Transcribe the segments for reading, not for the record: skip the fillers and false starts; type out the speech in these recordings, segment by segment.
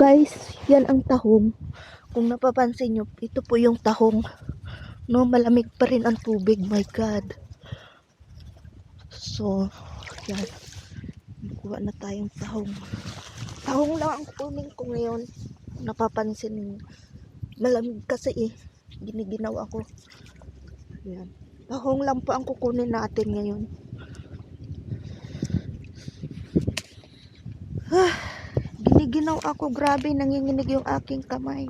guys, yan ang tahong. Kung napapansin nyo, ito po yung tahong. No, malamig pa rin ang tubig, my God. So, yan. Kuha na tayong tahong. Tahong lang ang kunin ko ngayon. Napapansin nyo. Malamig kasi Giniginaw ako. Yan. Tahong lang po ang kukunin natin ngayon. Giniginaw ako. Grabe, nanginginig yung aking kamay.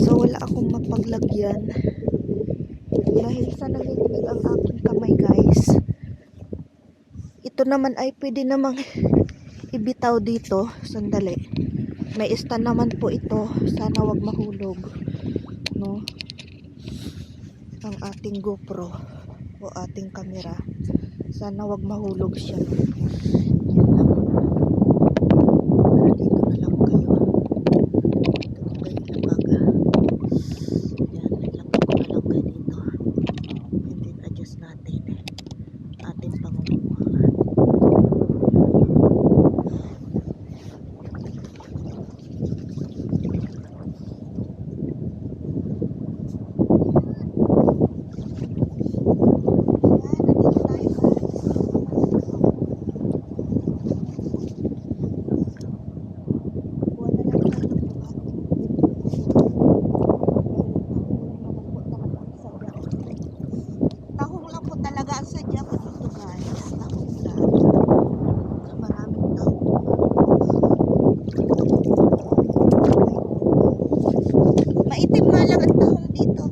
So, wala akong mapaglagyan. Dahil sa nanginginig ang aking kamay, guys. Ito naman ay pwede namang ibitaw dito. Sandali. May stand naman po ito. Sana wag mahulog. No? Ang ating GoPro o ating camera. Sana wag mahulog siya. Yan lang. Para dito na lang kayo. Ito ko kayo nabaga. Yan. Ilagay ko na lang kayo dito. And then adjust natin. Ating pangumuha. Maitim nga lang ang tahong dito.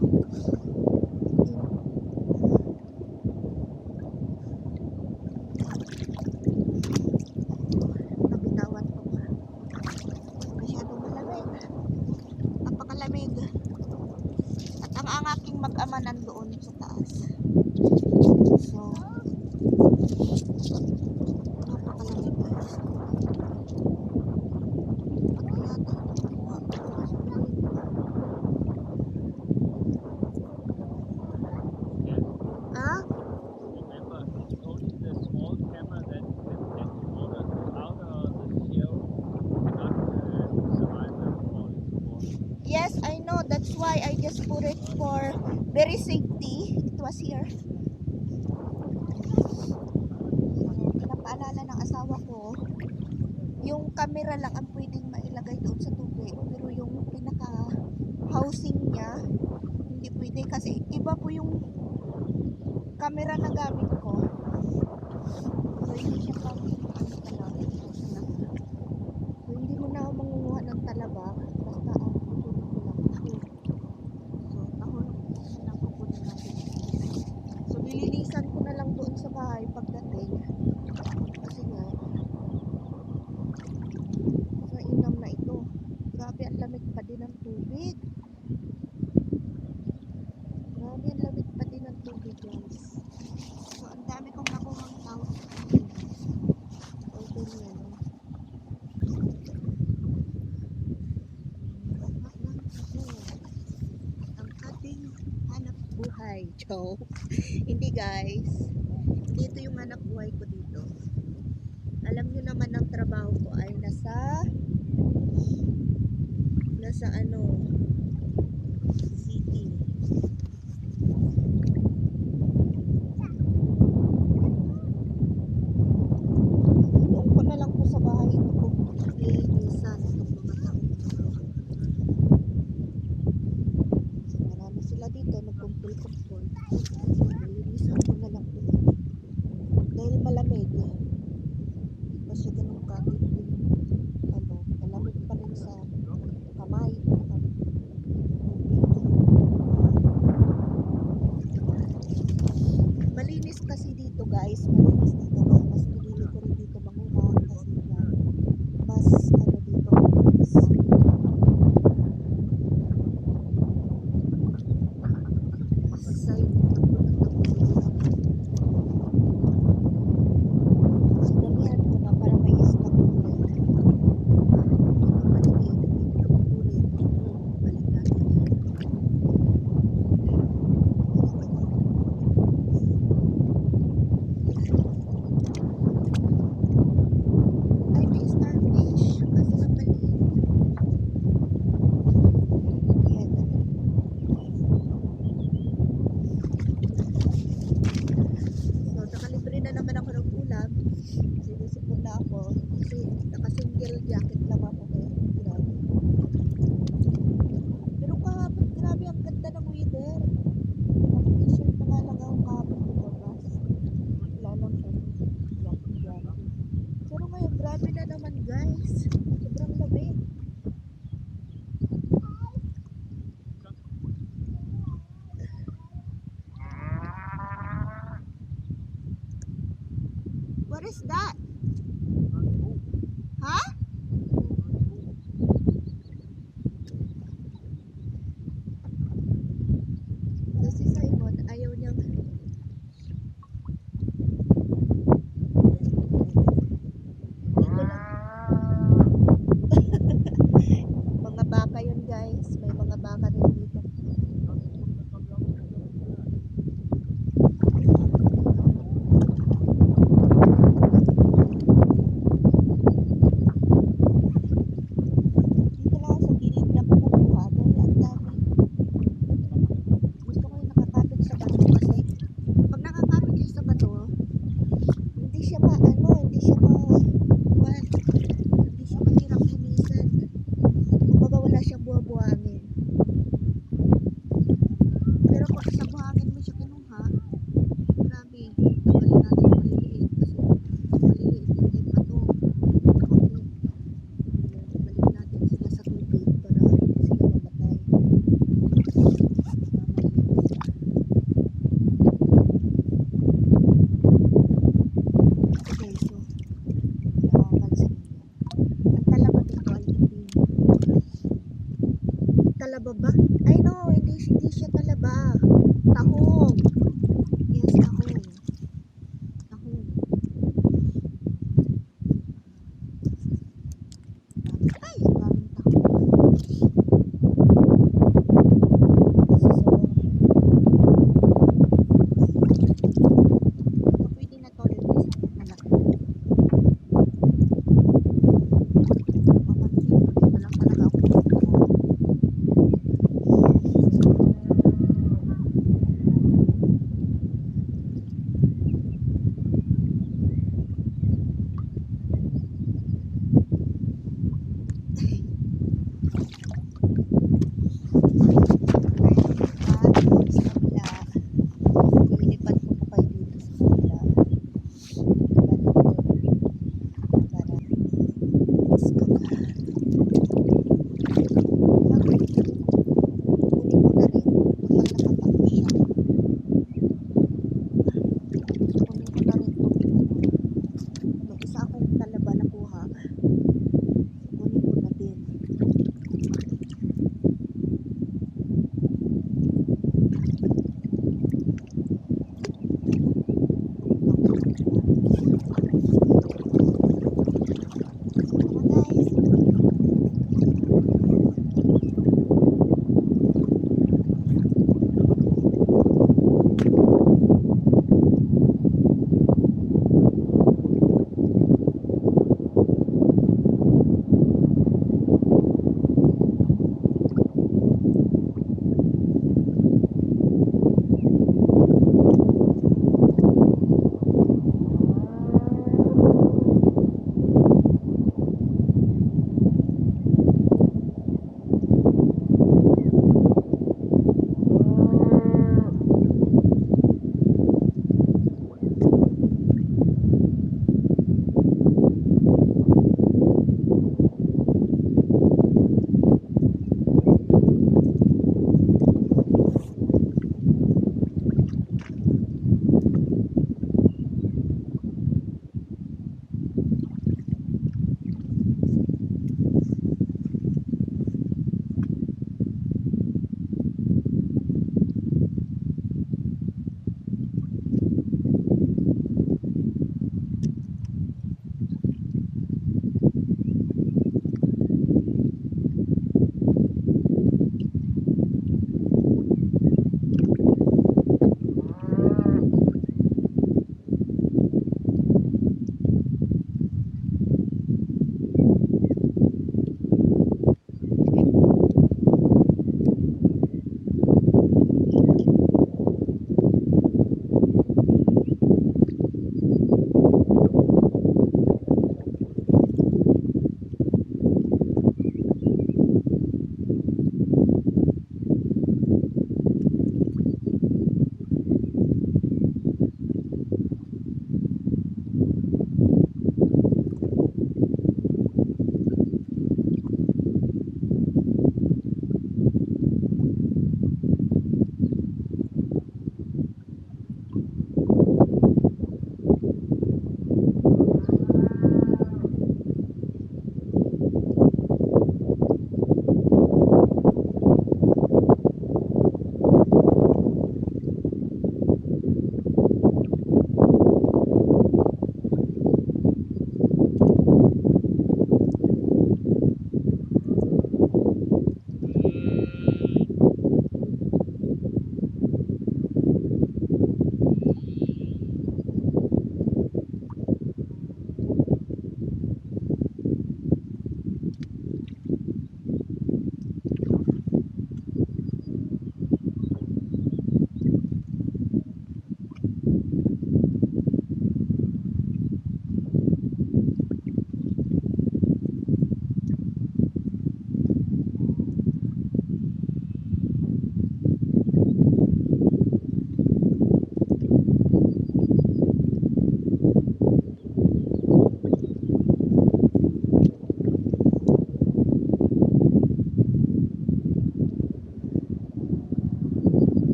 Nabitawan ko pa. Masyadong malamig. Napakalamig. At ang aking mag-ama nandoon sa taas. So, napakalamig guys. Yes, I know. That's why I just put it for very safety. It was here. Pinapaalala ng asawa ko, yung camera lang ang pwedeng mailagay doon sa tubig. Pero yung pinaka-housing niya, hindi pwede kasi iba po yung camera na gamit ko. So, hindi siya pwede. So, hindi mo na mangunguha ng talaba. Basta ang nililisan ko na lang doon sa bahay pagdating kasi nga sa inam na ito. Grabe ang lamig pa din ng tubig. Grabe ang lamig pa din ng tubig guys. So ang dami kong nakuhang tawag. Open yan. Ang ating hanap buhay. Ciao. Hindi guys, dito yung anak buhay ko dito. Alam nyo naman ang trabaho ko ay nasa city. Doon ko na lang po sa bahay ito po lilinisan itong mga tao. So marami sila dito, nagkumpul-kumpul. Lilinisan ko na lang po dahil malamig. Hindi pa siya ganun katipin. Malamig pa rin sa kamay. Malinis kasi dito guys. Malinis dito. Kaya mas pinili ko rin dito manguha kasi mas dito mas side damihan ko na para may stock. What is that? Huh? So si Simon, ayaw niyang dito lang. Mga baka yun guys. May mga baka rin dito. Dito lang ako sa gilid niya kukuha dahil ang dami. Gusto ko yung nakakapit sa bato kasi pag nakakapit siya sa bato, hindi siya hindi siya mahirap linisan. Kumbaga wala siyang buha-buhangin. Pero kung sa buhangin mo siya kinuha, grabe, tagalin natin maliliit kasi maliliit din yung bato. Okay. Balik natin sila sa tubig para hindi sila mamatay. Okay, so nakapansin niyo. Ang talaba dito ay hindi. Talaba ba? Ay no, hindi siya talaba. Tahong. Yes, tahong. Tahong. Ay, ang daming tahong. So, pwede na to rin anak. Papansin ko, dito lang talaga ako.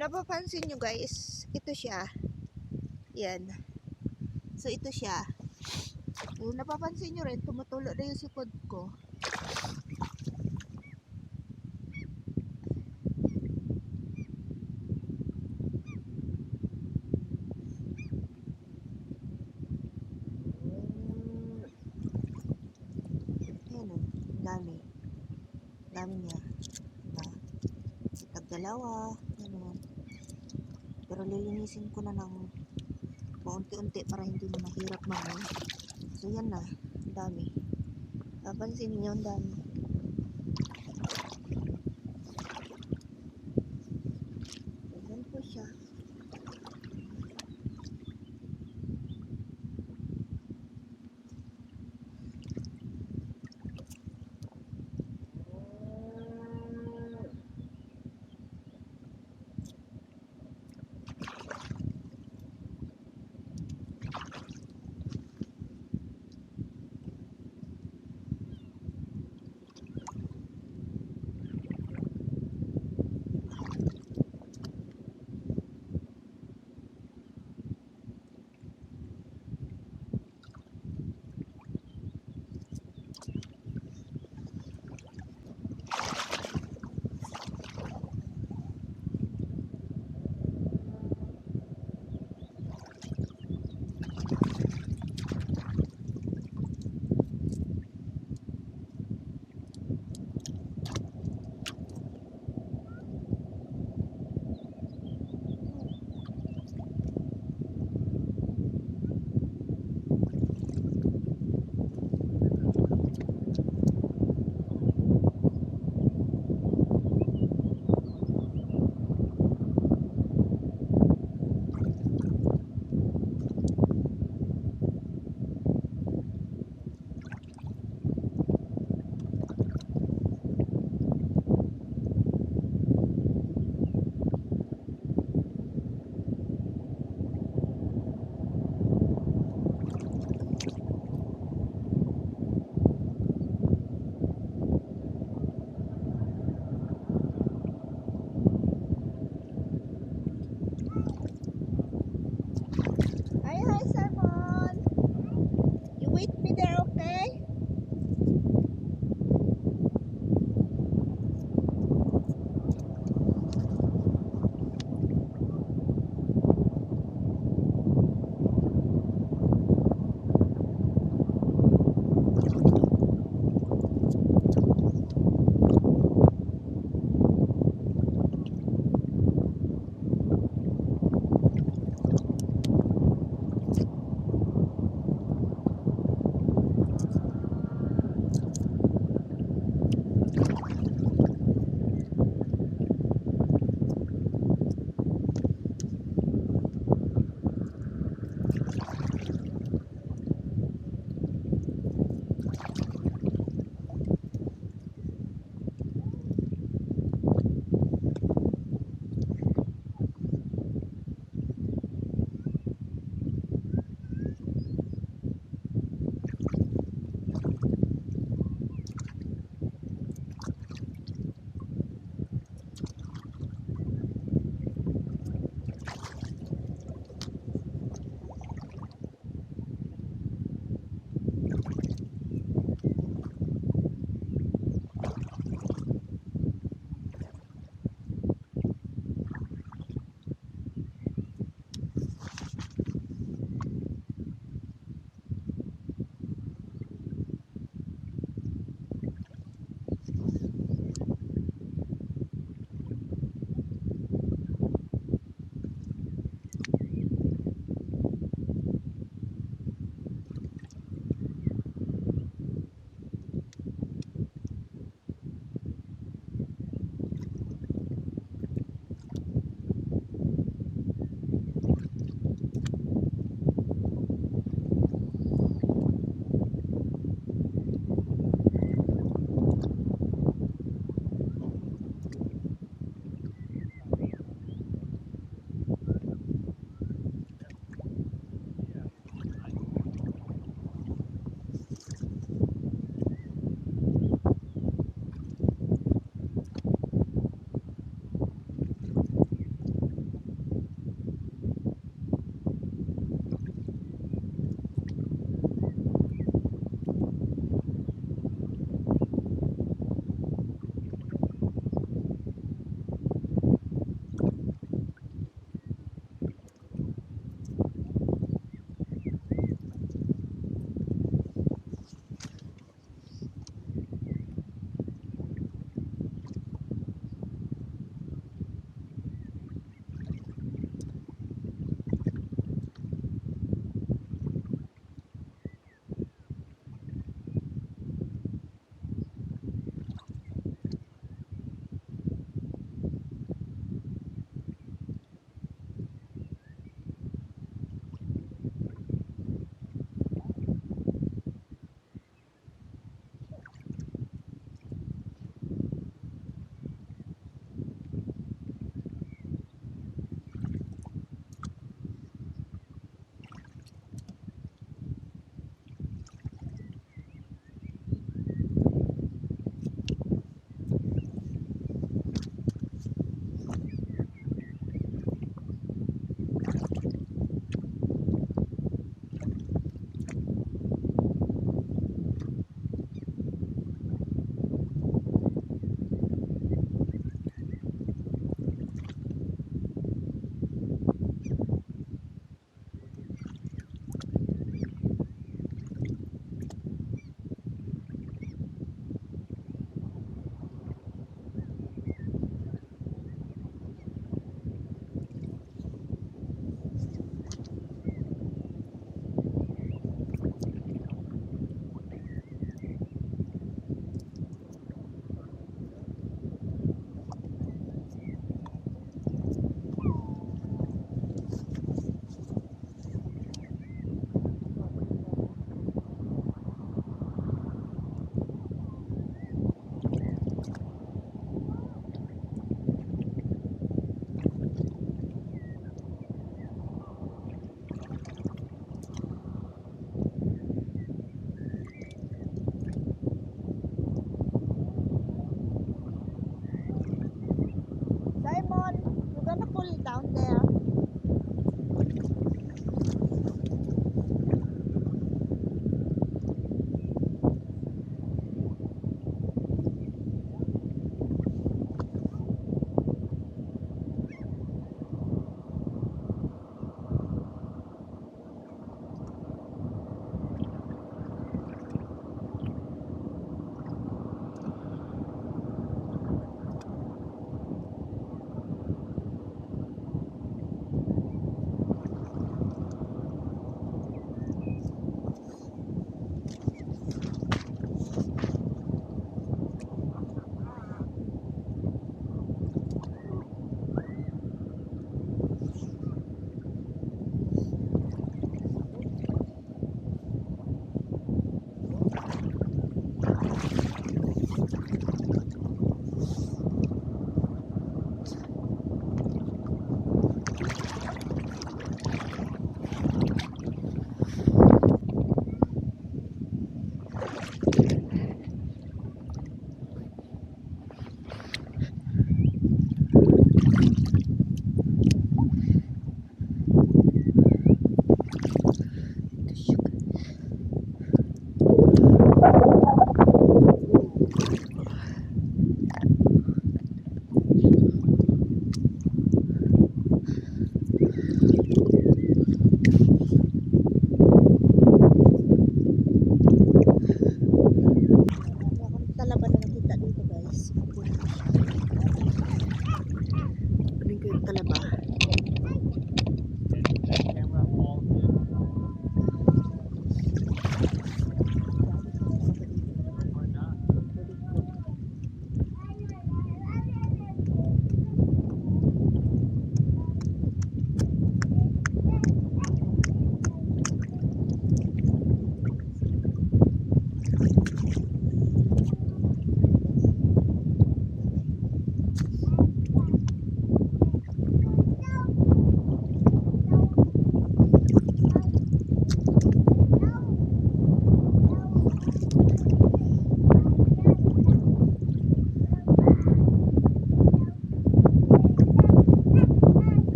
napapansin nyo guys, ito siya. Yan. So, ito siya. Kung napapansin nyo rin, tumutulo na yung sipod ko. Ayan o, dami. Dami niya. Diba? Tagdalawa. Ano. Pero lilinisin ko na ng paunti-unti para hindi na mahirap mamay. So yan na, dami. Napansin niyo ang dami. Ayan po siya.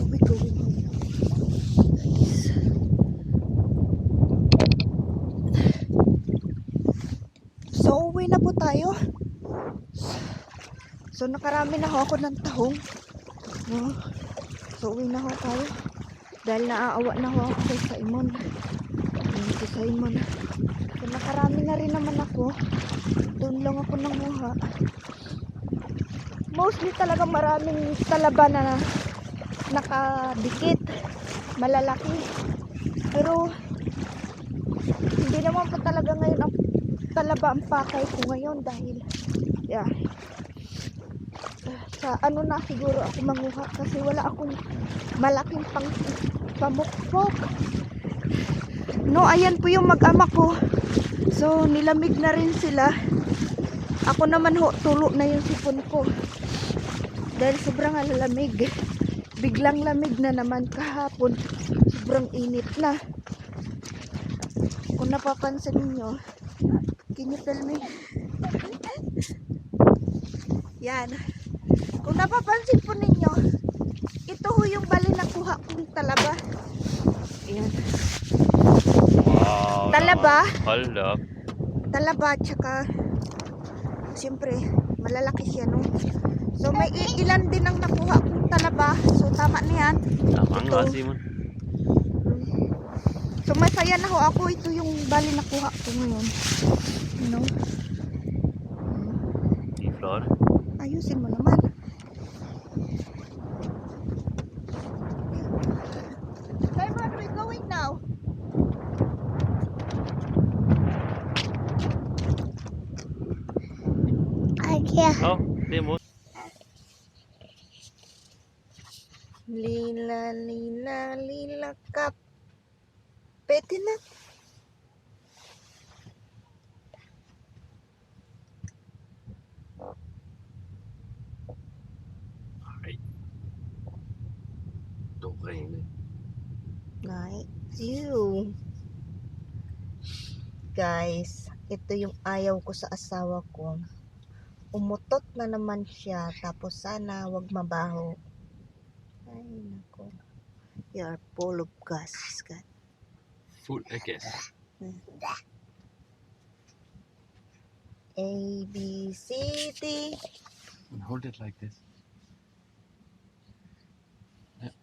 we going home now? Guys. So, uwi na po tayo. So, nakarami na ako ng tahong. No? So, uwi na tayo. Dahil naaawa na ako kay Simon. Si Simon. So, nakarami na rin naman ako. Doon lang ako nanguha. Mostly talaga maraming talaba na nakadikit. Malalaki. Pero, hindi naman po talaga ngayon ang talaba ang pakay ko ngayon dahil yeah. Sa ano na siguro ako manguha kasi wala akong malaking pamukpok. No, ayan po yung mag-ama ko. So, nilamig na rin sila. Ako naman ho, tulo na yung sipon ko. Dahil sobrang alalamig. Biglang lamig na naman kahapon. Sobrang init na. Kung napapansin niyo, can you tell me? Yan. Kung napapansin po ninyo, ito ho yung bali na kuha kong talaba. Ayan. Wow. Talaba. Hold up. Talaba, tsaka siyempre, malalaki siya, no? So, may ilan din ang nakuha kong talaba. So, tama na yan. Tama Ito. nga, Simon. So, masaya na ho ako. Ito yung bali na kuha ko ngayon. You know? Di floor. Ayusin mo naman. Where are we going now? Oh, di mo. Lila, lila, lila, kap. Pwede na. Alright. Okay na. Nice. Ew. Guys, ito yung ayaw ko sa asawa ko. Umutot na naman siya. Tapos sana wag mabaho. Ay, nako. You are full of gas, God. Full, I guess. A, B, C, D. And hold it like this. Yeah.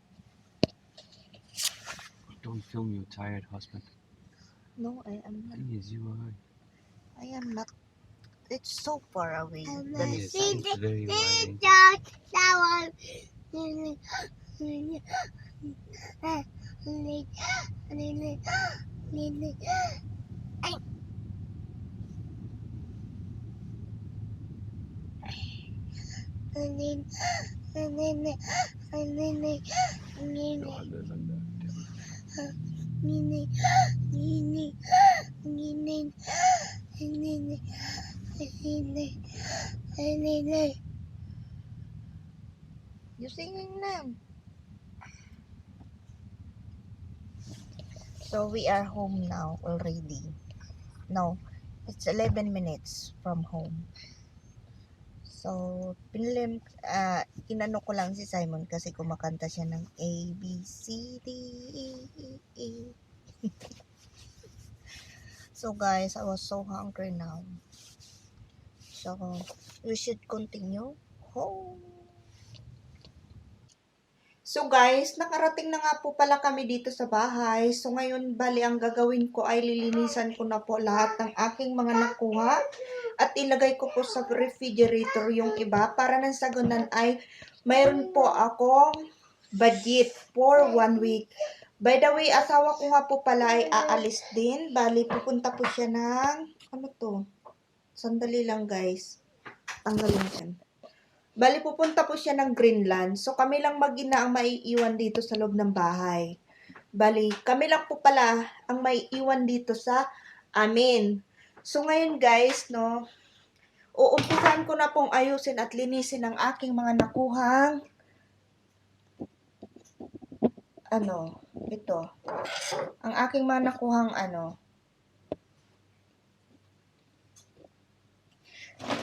Don't film your tired husband. No, I am not. Yes, you are. I am not. It's so far away. Yes, it's very wide. You singing na. So we are home now already. No, it's 11 minutes from home. So, kinano ko lang si Simon kasi kumakanta siya ng A, B, C, D, E, E, E. So guys, I was so hungry now. So, we should continue home. So guys, nakarating na nga po pala kami dito sa bahay. So ngayon, bali ang gagawin ko ay lilinisan ko na po lahat ng aking mga nakuha. At ilagay ko po sa refrigerator yung iba para nang sa ganun ay mayroon po akong budget for 1 week. By the way, asawa ko nga po pala ay aalis din. Bali, pupunta po siya ng, ano to? Sandali lang guys. Tanggalin siya. Bali, pupunta po siya ng Greenland. So, kami lang mag-ina ang maiiwan dito sa loob ng bahay. Bali, kami lang po pala ang maiiwan dito sa amin. So, ngayon guys, no, uumpisahan ko na pong ayusin at linisin ang aking mga nakuhang, ito. Ang aking mga nakuhang,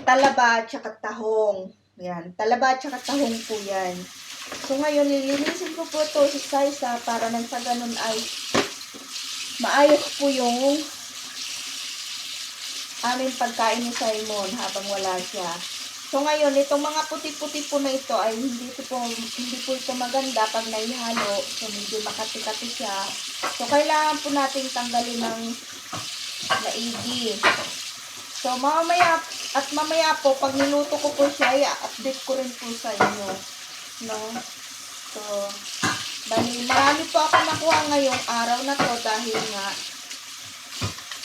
talaba at saka tahong. Yan, talaba at saka tahong po yan. So ngayon, lilinisin ko po ito isa-isa para nang sa ganun ay maayos po yung aming pagkain ni Simon habang wala siya. So ngayon, itong mga puti-puti po na ito ay hindi po ito maganda pag naihalo. So medyo makati-kati siya. So kailangan po natin tanggalin ng maigi. So mamaya po pag niluto ko po siya, i-update ko rin po sa inyo. No? So bali, marami po ako nakuha ngayong araw na to dahil nga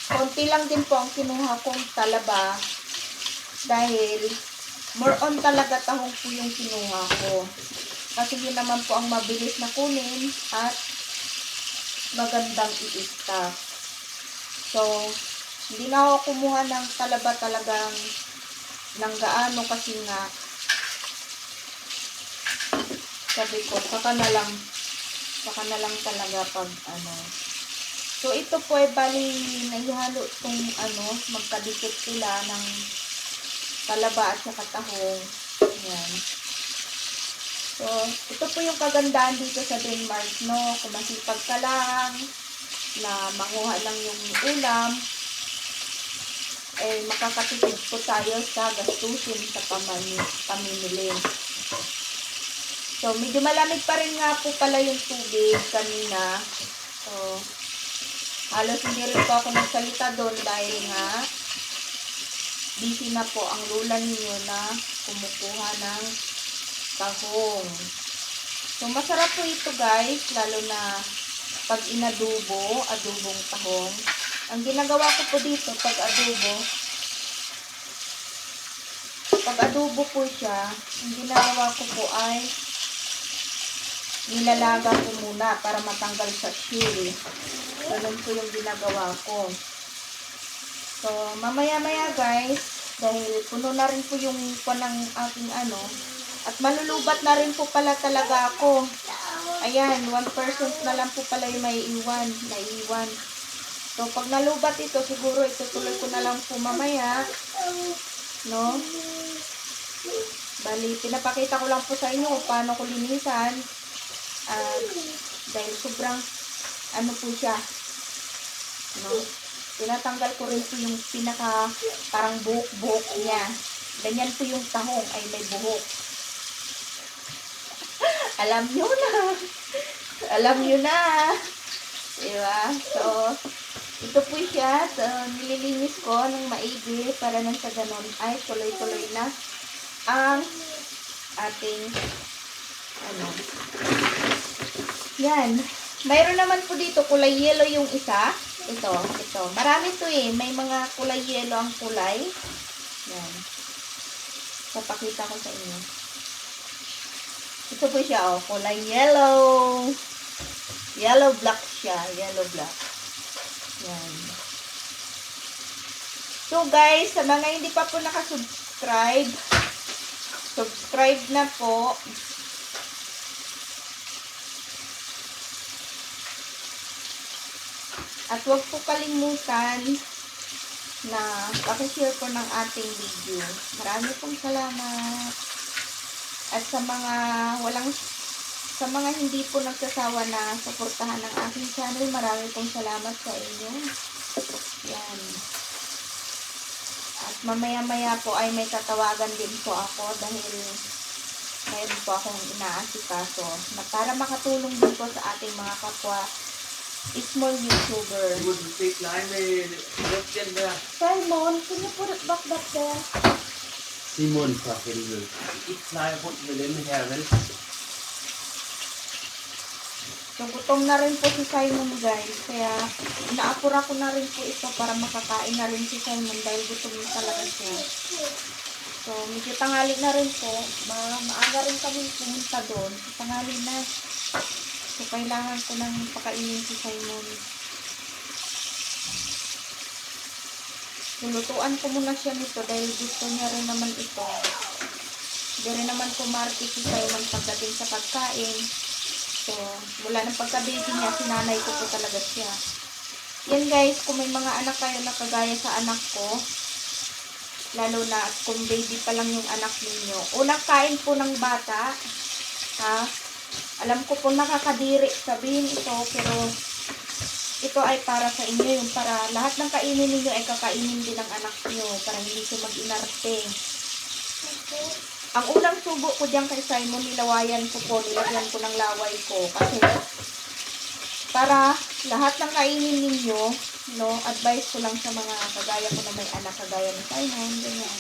konti lang din po ang kinuha kong talaba dahil more on talaga tahong po yung kinuha ko. Kasi yun naman po ang mabilis na kunin at magandang i-stock. So, hindi na ako kumuha ng talaba talagang ng gaano kasi nga sabi ko, saka na lang talaga pag ano. So, ito po ay bali naihalo itong magkadikit sila ng talaba at saka tahong. Yan. So, ito po yung kagandahan dito sa Denmark, no? Kung masipag ka lang, na manguha lang yung ulam, eh, makakatipid po tayo sa gastusin sa pamimili. So, medyo malamig pa rin nga po pala yung tubig kanina. So, halos hindi rin po ako nagsalita doon dahil nga busy na po ang lula ninyo na kumukuha ng tahong. So, masarap po ito guys, lalo na pag adobong tahong. Ang ginagawa ko po dito, pag adobo po siya, ang ginagawa ko po ay nilalaga ko muna para matanggal sa shell. Ganun po yung ginagawa ko. So, mamaya-maya guys, dahil puno na rin po yung ng aking at malulubat na rin po pala talaga ako. Ayan, 1% na lang po pala yung naiiwan. So, pag nalubat ito, siguro itutuloy ko na lang po mamaya. No? Bali, pinapakita ko lang po sa inyo kung paano ko linisan. Dahil sobrang po siya. No? Tinatanggal ko rin po yung pinaka parang buhok-buhok niya. Ganyan po yung tahong ay may buhok. Alam nyo na. Alam nyo na. Diba? So, ito po siya. So, nililinis ko ng maigi para nang sa ganon ay tuloy-tuloy na ang ating yan. Mayroon naman po dito kulay yellow yung isa. Ito. Marami to eh. May mga kulay yellow ang kulay. Yan. Papakita ko sa inyo. Ito po siya, kulay yellow. Yellow black siya. Yellow black. Yan. So guys, sa mga hindi pa po nakasubscribe, subscribe na po. At huwag po kalimutan na pakishare po ng ating video. Marami pong salamat. At sa mga hindi po nagsasawa na suportahan ng aking channel, marami pong salamat sa inyo. Yan. At mamaya-maya po ay may tatawagan din po ako dahil mayroon po akong inaasikaso na para makatulong din po sa ating mga kapwa small YouTuber. Simon, can you put it back there? Simon fra helvede. Ikke lege rundt med denne her, vel? So, gutom na rin po si Simon guys. Kaya, inaapura ko na rin po ito para makakain na rin si Simon dahil gutom na talaga siya. So, medyo tanghali na rin po. Maaga rin kami pumunta doon. Tanghali na. So, kailangan ko nang pakainin si Simon. Lulutuan ko muna siya nito dahil gusto niya rin naman ito. Hindi rin naman kumarte si Simon pagdating sa pagkain. So, mula ng pagka-baby niya, sinanay ko po talaga siya. Yan guys, kung may mga anak kayo na kagaya sa anak ko, lalo na kung baby pa lang yung anak ninyo, unang kain po ng bata, ha? Alam ko po nakakadiri sabihin ito, pero ito ay para sa inyo, yung para lahat ng kainin ninyo ay kakainin din ng anak nyo, para hindi siya mag-inarte. Ang unang subo ko diyan kay Simon, nilawayan ko po, nilagyan ko ng laway ko. Kasi, para lahat ng kainin ninyo, no, advice ko lang sa mga kagaya ko na may anak, kagaya ni Simon, ganyan.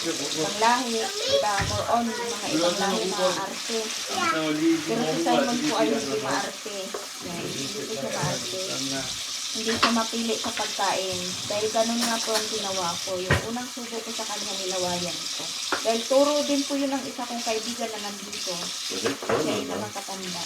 Ibang lahi, iba, more on, mga ibang lahi maaarte. Pero si Simon po ay hindi maarte. Yan, hindi po siya maarte. Hindi siya mapili sa pagkain. Dahil ganun nga po ang ginawa ko. Yung unang subo ko sa kanya, nilawayan ko. Dahil turo din po yun ng isa kong kaibigan na nandito. Siya ay nakakatanda.